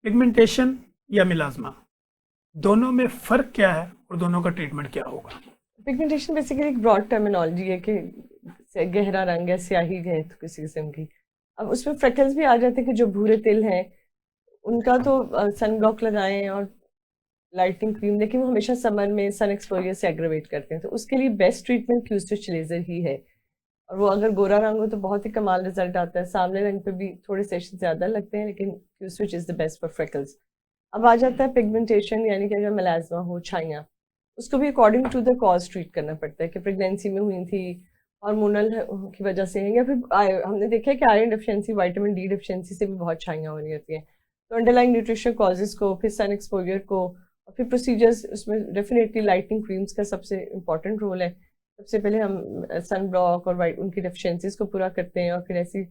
Pigmentation या मिलाज़मा, दोनों में फ़र्क क्या है और दोनों का ट्रीटमेंट क्या होगा? पिगमेंटेशन बेसिकली एक ब्रॉड टर्मिनोलॉजी है कि गहरा रंग है, स्याही है तो किसी किस्म की। अब उसमें फ्रेकल्स भी आ जाते हैं कि जो भूरे तिल हैं, उनका तो सन ब्लॉक लगाएं और लाइटनिंग क्रीम, लेकिन वो हमेशा समर में सन एक्सपोजर से एग्रेवेट करते हैं, तो उसके लिए बेस्ट ट्रीटमेंट Q-स्विच लेज़र ही है। और वो अगर गोरा रंग हो तो बहुत ही कमाल रिजल्ट आता है, सामने रंग पे भी थोड़े सेशन ज़्यादा लगते हैं, लेकिन Q switch is the best for freckles. अब आ जाता है पिगमेंटेशन, यानी कि अगर मेलाज़्मा हो, छाइयाँ, उसको भी according to the cause treat करना पड़ता है कि प्रेगनेंसी में हुई थी, हार्मोनल की वजह से है, या फिर हमने देखा है कि iron deficiency, vitamin D deficiency से भी बहुत छाइयाँ हो रही होती हैं। तो अंडरलाइंग न्यूट्रिशन कॉजेज़ को, फिर सन एक्सपोजर को, और फिर प्रोसीजर्स, उसमें डेफिनेटली लाइटनिंग क्रीम्स का सबसे इम्पोर्टेंट रोल है। सबसे पहले हम सन ब्लॉक और वाइट उनकी डेफिशिएंसीज को पूरा करते हैं, और फिर ऐसी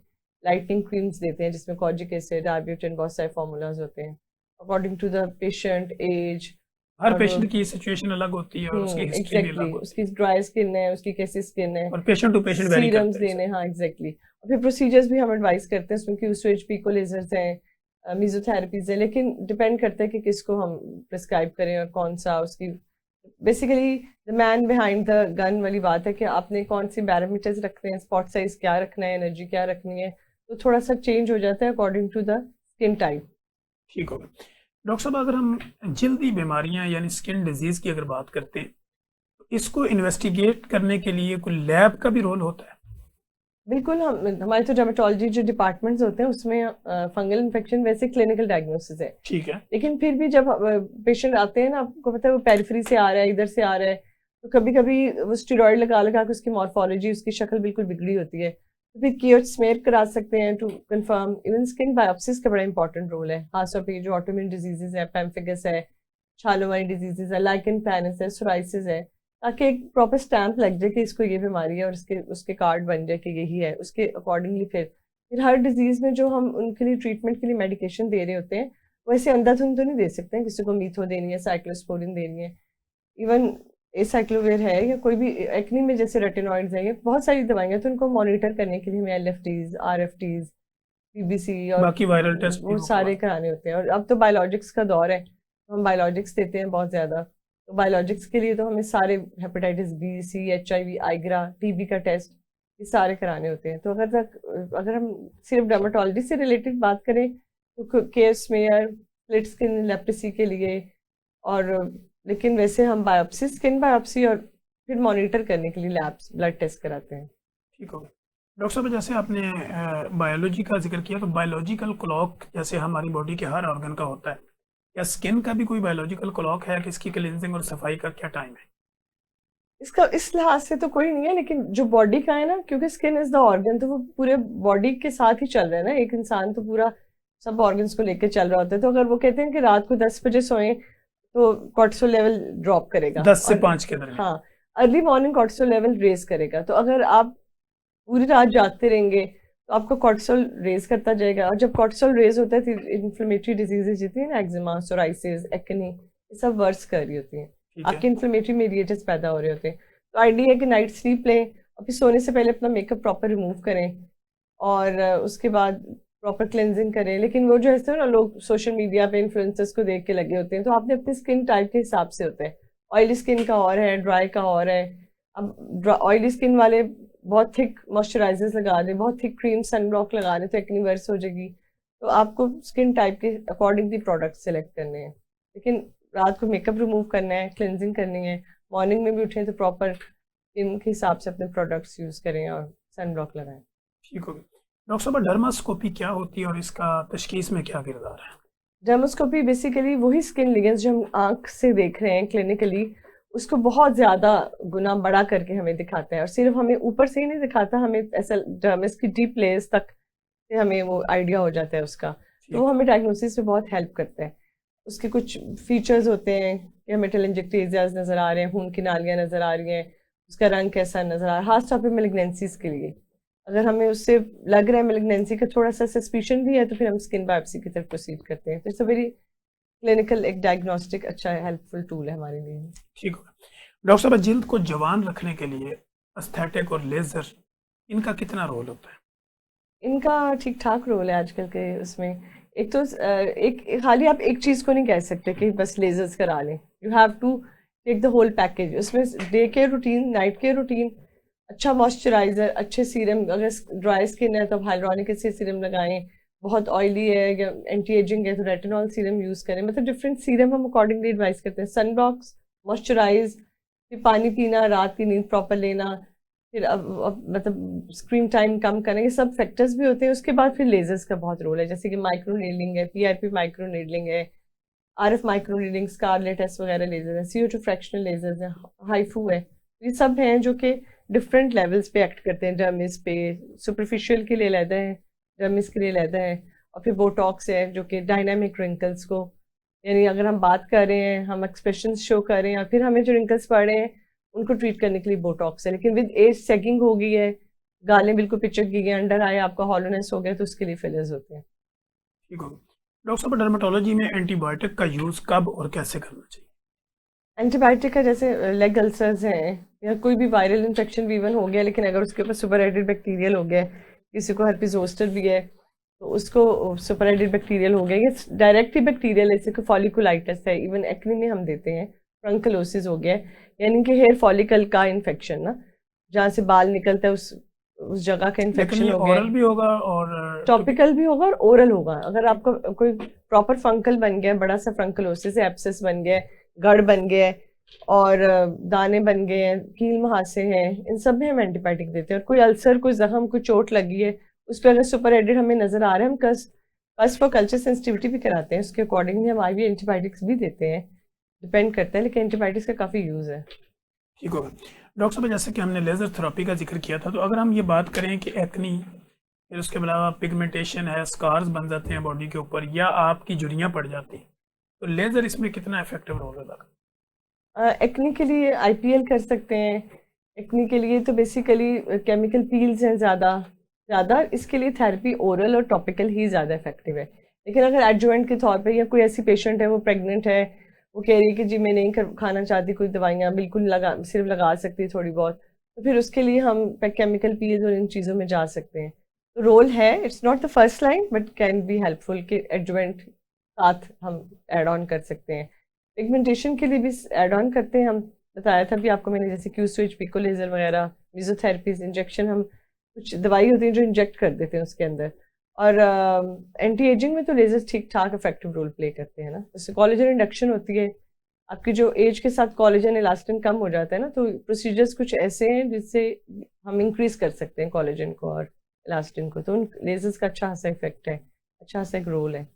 लाइटनिंग क्रीम्स देते हैं जिसमें कॉजिक एसिड, आर्ब्यूटिन, बहुत सारे फार्मूलाज होते हैं according to the patient age. हर और पेशेंट की सिचुएशन अलग होती है और उसकी हिस्ट्री भी अलग एग्जैक्टली, होती उसकी ड्राई स्किन है, उसकी कैसी स्किन है, है और patient to patient vary serums करता है देने, सर। हाँ एग्जैक्टली। और फिर प्रोसीजर्स भी हम एडवाइस करते हैं, उसमें Q-स्विच, पीको लेजर्स हैं, मेसोथेरेपीज है, लेकिन डिपेंड करता है कि किसको हम प्रिस्क्राइब करें और कौन सा उसकी। Basically the man behind the gun वाली बात है कि आपने कौन सी पैरामीटर्स रखने हैं, स्पॉट साइज क्या रखना है, एनर्जी क्या रखनी है, तो थोड़ा सा चेंज हो जाता है according to the skin type. ठीक होगा। डॉक्टर साहब, अगर हम जल्दी बीमारियां यानी स्किन डिजीज की अगर बात करते हैं, तो इसको इन्वेस्टिगेट करने के लिए कोई लैब का भी रोल होता है? बिल्कुल, हम हमारे तो डर्मेटोलॉजी जो डिपार्टमेंट्स होते हैं उसमें फंगल इन्फेक्शन वैसे क्लिनिकल डायग्नोसिस है, ठीक है। लेकिन फिर भी जब पेशेंट आते हैं ना, आपको पता है वो पेरिफेरी से आ रहा है, इधर से आ रहा है, तो कभी कभी वो स्टेरॉइड लगा लगा के उसकी मॉर्फोलॉजी, उसकी शक्ल बिल्कुल बिगड़ी होती है, तो फिर केयर स्मेयर करा सकते हैं टू कंफर्म। इवन स्किन बायोप्सिस का बड़ा इंपॉर्टेंट रोल है, खासतौर पर जो ऑटोइम्यून डिजीजेज है, पेम्फिगस है, छालों वाली डिजीजेज है, लाइकन प्लैनस है, सोराइसिस है, ताकि एक प्रॉपर स्टैंप लग जाए कि इसको ये बीमारी है और उसके उसके कार्ड बन जाए कि यही है, उसके अकॉर्डिंगली फिर हर डिजीज में जो हम उनके लिए ट्रीटमेंट के लिए मेडिकेशन दे रहे होते हैं, वैसे अंधाधुंध तो नहीं दे सकते हैं, किसी को मीथो देनी है, साइक्लोस्पोरिन देनी है, इवन एसाइक्लोवेर है, या कोई भी एक्ने में जैसे रेटिनॉइड्स है, ये बहुत सारी दवाइयाँ, तो उनको मॉनिटर करने के लिए हमें LFTs, RFTs, PBC और बाकी वायरल टेस्ट भी वो वो सारे करवाते कराने होते हैं। और अब तो बायोलॉजिक्स का दौर है, तो हम बायोलॉजिक्स देते हैं बहुत ज़्यादा, तो बायोलॉजिक्स के लिए तो हमें सारे hepatitis B, C, HIV, आइग्रा, TB का टेस्ट, ये सारे कराने होते हैं। तो अगर हम सिर्फ डर्मेटोलॉजी से रिलेटेड बात करें, तो care smear, split skin leprosy के लिए, और लेकिन वैसे हम बायोप्सी, स्किन बायोप्सी, और फिर मॉनिटर करने के लिए लैब्स ब्लड टेस्ट कराते हैं। ठीक होगा। डॉक्टर साहब, जैसे आपने बायोलॉजी का जिक्र किया, तो बायोलॉजिकल क्लॉक जैसे हमारी बॉडी के हर ऑर्गन का होता है, या स्किन का भी कोई बायोलॉजिकल क्लॉक है कि इसकी क्लींजिंग और सफाई का क्या टाइम है? इसका इस लिहाज से तो कोई नहीं है, लेकिन जो बॉडी का है ना, क्योंकि स्किन इज द ऑर्गन, तो वो पूरे बॉडी के साथ ही चल रहा है ना, एक इंसान तो पूरा सब ऑर्गन्स को लेकर चल रहा होता है। तो अगर वो कहते हैं कि रात को 10 बजे सोएं तो कॉर्टिसोल लेवल ड्रॉप करेगा, 10 से 5 के और दरमियान। हाँ, early morning cortisol level raise करेगा। तो अगर आप पूरी रात जागते रहेंगे तो आपका कॉर्टिसोल रेज करता जाएगा, और जब कॉर्टिसोल रेज होता है तो इन्फ्लेमेटरी डिजीजेज जितनी है ना, एक्जिमा, सोराइसिस, एक्ने, ये सब वर्स कर रही होती हैं, ठीक है। आपके इन्फ्लेमेटरी मेडिएटर्स पैदा हो रहे होते हैं। तो आइडिया है कि नाइट स्लीप लें, और फिर सोने से पहले अपना मेकअप प्रॉपर रिमूव करें, और उसके बाद प्रॉपर क्लेंजिंग करें। लेकिन वो जो ऐसे ना, लोग सोशल मीडिया पे इन्फ्लुएंसर्स को देख के लगे होते हैं, तो आपने अपनी स्किन टाइप के हिसाब से होता है, ऑयली स्किन का और है, ड्राई का और है। अब ऑयली स्किन वाले बहुत थिक मॉइस्चराइजर्स लगा दें, बहुत थिक क्रीम, सन ब्लॉक लगा दें, तो एक्ने वर्स हो जाएगी। तो आपको स्किन टाइप के अकॉर्डिंगली प्रोडक्ट सेलेक्ट करने हैं, लेकिन रात को मेकअप रिमूव करना है, क्लेंजिंग करनी है, मॉर्निंग में भी उठें तो प्रॉपर स्किन के हिसाब से अपने प्रोडक्ट्स यूज़ करें और सन ब्लॉक लगाएं। ठीक होगा। डॉक्टर साहब, डर्मास्कोपी क्या होती है और इसका तशखीस में क्या किरदार है? डर्मोस्कोपी बेसिकली वही स्किन लिगेंस जो हम आंख से देख रहे हैं क्लिनिकली, उसको बहुत ज़्यादा गुना बड़ा करके हमें दिखाता है, और सिर्फ हमें ऊपर से ही नहीं दिखाता, हमें ऐसा डर्मिस की डीप लेयर्स तक से हमें वो आइडिया हो जाता है उसका। तो वो ठीक। हमें डायग्नोसिस में बहुत हेल्प करता है। उसके कुछ फीचर्स होते हैं कि हमें टेलेंजिक्टेसियाज नज़र आ रहे हैं, खून की नालियाँ नज़र आ रही हैं, उसका रंग कैसा नज़र आ रहा है, खास तौर पे मेलिग्नेंसीज के लिए। अगर हमें उससे लग रहा है मेलिग्नेंसी का थोड़ा सा सस्पिशन भी है, तो फिर हम स्किन बायोप्सी की तरफ प्रोसीड करते हैं। तो इट्स अ वेरी क्लिनिकल, एक डायग्नोस्टिक अच्छा हेल्पफुल टूल है हमारे लिए। ठीक होगा। डॉक्टर साहब, जिल्द को जवान रखने के लिए एस्थेटिक और लेजर, इनका कितना रोल होता है? इनका ठीक ठाक रोल है आजकल के उसमें, एक तो एक खाली आप एक चीज़ को नहीं कह सकते कि बस लेजर्स करा लें, you have to take the whole package. उसमें day care routine, night care routine, अच्छा मॉइस्चराइजर, अच्छे सीरम, अगर ड्राई स्किन है तो आप हाइड्रोनिक एसिड सीरम लगाएं, बहुत ऑयली है या एंटी एजिंग है तो रेटिनॉल सीरम यूज़ करें, मतलब डिफरेंट सीरम हम अकॉर्डिंगली एडवाइस करते हैं। सन ब्लॉक्स, मॉइस्चराइज, फिर पानी पीना, रात की नींद प्रॉपर लेना, फिर अब मतलब स्क्रीन टाइम कम करेंगे, सब फैक्टर्स भी होते हैं। उसके बाद फिर लेजर्स का बहुत रोल है, जैसे कि माइक्रो नीडलिंग है, पीआरपी माइक्रो नीडलिंग है, RF micro needling, scarlet S वगैरह लेजर है, CO2 फ्रैक्शनल लेजर्स हैं, हाइफू है। ये सब हैं जो कि डिफरेंट लेवल्स पे एक्ट करते हैं। डर्मिस पे सुपरफिशियल के लिए लेते हैं, डर्मिस के लिए लेते हैं, और फिर बोटॉक्स है जो कि डायनामिक रिंकल्स को, यानी अगर हम बात कर रहे हैं, हम एक्सप्रेशन शो कर रहे हैं, और फिर हमें जो रिंकल्स पड़ रहे हैं उनको ट्रीट करने के लिए बोटॉक्स है। लेकिन विद एज सेगिंग हो गई है, गालें बिल्कुल पिचक गई हैं, अंडर आए आपका हॉलोनेस हो गया, तो उसके लिए फिलर्स होते हैं। ठीक होगा। डॉक्टर साहब, डर्मेटोलॉजी में एंटीबायोटिक का यूज़ कब और कैसे करना चाहिए? एंटीबायोटिक का जैसे लेग अल्सर्स हैं या कोई भी वायरल इन्फेक्शन भी इवन हो गया, लेकिन अगर उसके ऊपर सुपर एडेड बैक्टीरियल हो गया, किसी को हर्पीज जोस्टर भी है तो उसको सुपर एडेड बैक्टीरियल हो गया, ये डायरेक्ट ही बैक्टीरियल है, जैसे कि फॉलिकुलाइटिस है, इवन एक्ने में हम देते हैं, ट्रंकलोसिस हो गया, यानी कि हेयर फॉलिकल का इन्फेक्शन ना, जहाँ से बाल निकलता है उस जगह का लेकिन इन्फेक्शन ये हो गया। ओरल भी होगा और टॉपिकल भी होगा और ओरल होगा। अगर आपका कोई प्रॉपर फंकल बन गया, बड़ा सा फंकलोसिस है, एब्सेस बन गया है, गढ़ बन गया है, और दाने बन गए हैं, कील मुहासे हैं, इन सब में हम एंटीबायोटिक देते हैं। और कोई अल्सर, कोई जख्म, कोई चोट लगी है, उस पर अगर सुपर एडेड हमें नजर आ रहा है, हम कस फॉर कल्चर सेंसिटिविटी भी कराते हैं, उसके अकॉर्डिंगली हम IV एंटीबायोटिक्स भी देते हैं, डिपेंड करता है, लेकिन एंटीबायोटिक्स का काफ़ी यूज़ है। ठीक होगा। डॉक्टर साहब, जैसे कि हमने लेज़र थेरेपी का जिक्र किया था, तो अगर हम ये बात करें कि एक्नी, फिर उसके अलावा पिगमेंटेशन है, स्कार्स बन जाते हैं बॉडी के ऊपर, या आपकी झुर्रियाँ पड़ जाती हैं, तो लेज़र इसमें कितना इफेक्टिव रोल अदा करता एक्ने के लिए IPL कर सकते हैं। एक्ने के लिए तो बेसिकली केमिकल पील्स हैं ज़्यादा ज़्यादा, इसके लिए थेरेपी ओरल और टॉपिकल ही ज़्यादा इफेक्टिव है। लेकिन अगर एडजुवेंट के तौर पे, या कोई ऐसी पेशेंट है, वो प्रेग्नेंट है, वो कह रही है कि जी मैं नहीं खाना चाहती कोई दवाइयाँ, बिल्कुल सिर्फ लगा सकती है थोड़ी बहुत, तो फिर उसके लिए हम केमिकल पील्स और इन चीज़ों में जा सकते हैं। तो रोल है, it's not the first line but can be helpful कि एडजुवेंट साथ हम एड ऑन कर सकते हैं। पिगमेंटेशन के लिए भी ऐड ऑन करते हैं हम, बताया था भी आपको मैंने, जैसे क्यू स्विच, पिको लेजर वगैरह, मेसोथेरेपीज, इंजेक्शन, हम कुछ दवाई होती है जो इंजेक्ट कर देते हैं उसके अंदर। और एंटी एजिंग में तो लेजर ठीक ठाक इफेक्टिव रोल प्ले करते हैं ना, जैसे कॉलेजन इंडक्शन होती है, आपकी जो एज के साथ कॉलेजन इलास्टिन कम हो जाता है ना, तो प्रोसीजर्स कुछ ऐसे हैं जिससे हम इंक्रीज कर सकते हैं कॉलेजन को और इलास्टिन को, तो उन लेजर्स का अच्छा सा इफेक्ट है, अच्छा सा एक रोल है।